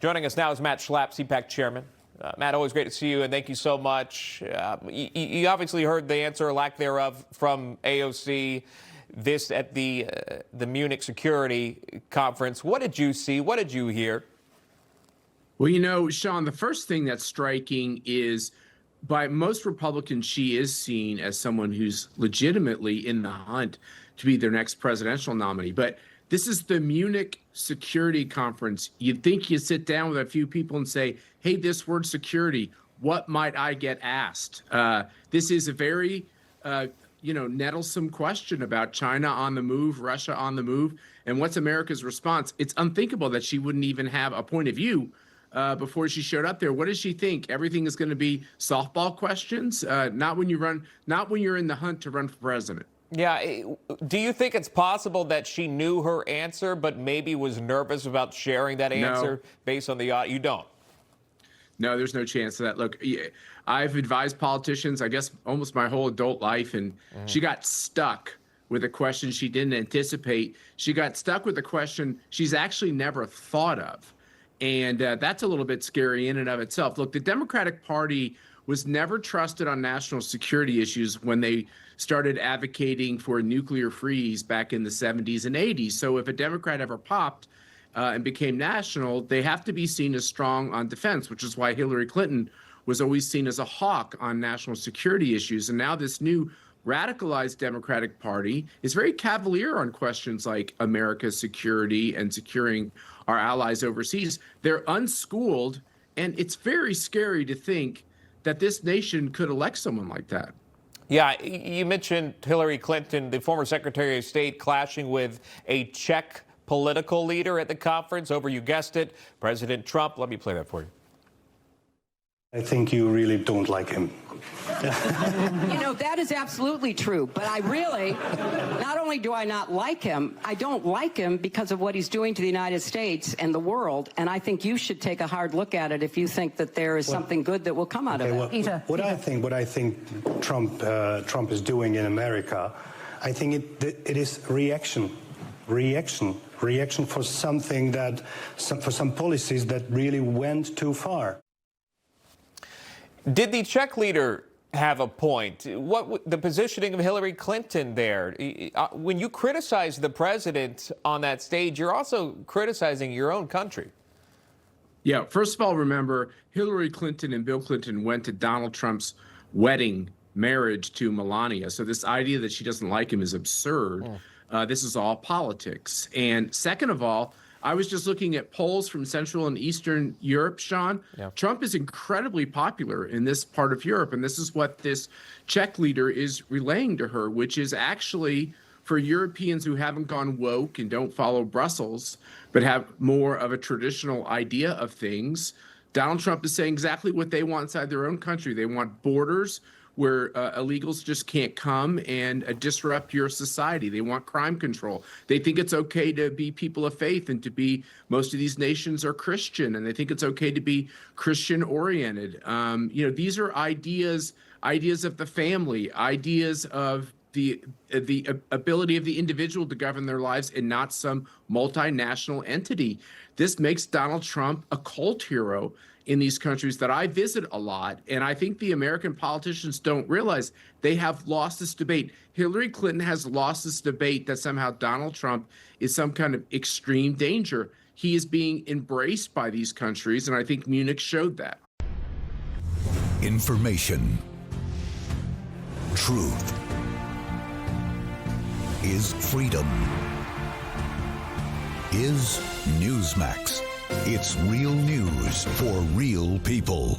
Joining us now is Matt Schalpp, CPAC Chairman. Matt, always great to see you, and thank you so much. You obviously heard the answer, or lack thereof, from AOC this at the Munich Security Conference. What did you see? What did you hear? Well, you know, Sean, the first thing that's striking is by most Republicans, she is seen as someone who's legitimately in the hunt to be their next presidential nominee. But this is the Munich Security Conference. You'd think you sit down with a few people and say, hey, this word security, what might I get asked? This is a very, nettlesome question about China on the move, Russia on the move. And what's America's response? It's unthinkable that she wouldn't even have a point of view before she showed up there. What does she think? Everything is going to be softball questions? Not when you're in the hunt to run for president. Yeah. Do you think it's possible that she knew her answer, but maybe was nervous about sharing that answer based on the audio? You don't? No, there's no chance of that. Look, I've advised politicians, I guess, almost my whole adult life, and she got stuck with a question she didn't anticipate. She got stuck with a question she's actually never thought of. And that's a little bit scary in and of itself. Look, the Democratic Party was never trusted on national security issues when they started advocating for a nuclear freeze back in the 70s and 80s. So if a Democrat ever popped and became national, they have to be seen as strong on defense, which is why Hillary Clinton was always seen as a hawk on national security issues. And now this new radicalized Democratic Party is very cavalier on questions like America's security and securing our allies overseas. They're unschooled, and it's very scary to think that this nation could elect someone like that. Yeah, you mentioned Hillary Clinton, the former Secretary of State, clashing with a Czech political leader at the conference over, you guessed it, President Trump. Let me play that for you. I think you really don't like him. You know, that is absolutely true. But I really, not only do I not like him, I don't like him because of what he's doing to the United States and the world. And I think you should take a hard look at it if you think that there is something good that will come out of it. What I think Trump is doing in America, I think it is reaction for something for some policies that really went too far. Did the Czech leader have a point? What the positioning of Hillary Clinton there? When you criticize the president on that stage, you're also criticizing your own country. Yeah, first of all, remember, Hillary Clinton and Bill Clinton went to Donald Trump's marriage to Melania. So this idea that she doesn't like him is absurd. This is all politics. And second of all, I was just looking at polls from Central and Eastern Europe, Sean. Yeah. Trump is incredibly popular in this part of Europe, and this is what this Czech leader is relaying to her, which is actually for Europeans who haven't gone woke and don't follow Brussels, but have more of a traditional idea of things. Donald Trump is saying exactly what they want inside their own country. They want borders where illegals just can't come and disrupt your society. They want crime control. They think it's okay to be people of faith and to be, most of these nations are Christian, and they think it's okay to be Christian oriented. These are ideas of the family, ideas of the ability of the individual to govern their lives and not some multinational entity. This makes Donald Trump a cult hero in these countries that I visit a lot. And I think the American politicians don't realize they have lost this debate. Hillary Clinton has lost this debate that somehow Donald Trump is some kind of extreme danger. He is being embraced by these countries, and I think Munich showed that. Information. Truth is freedom. Is Newsmax. It's real news for real people.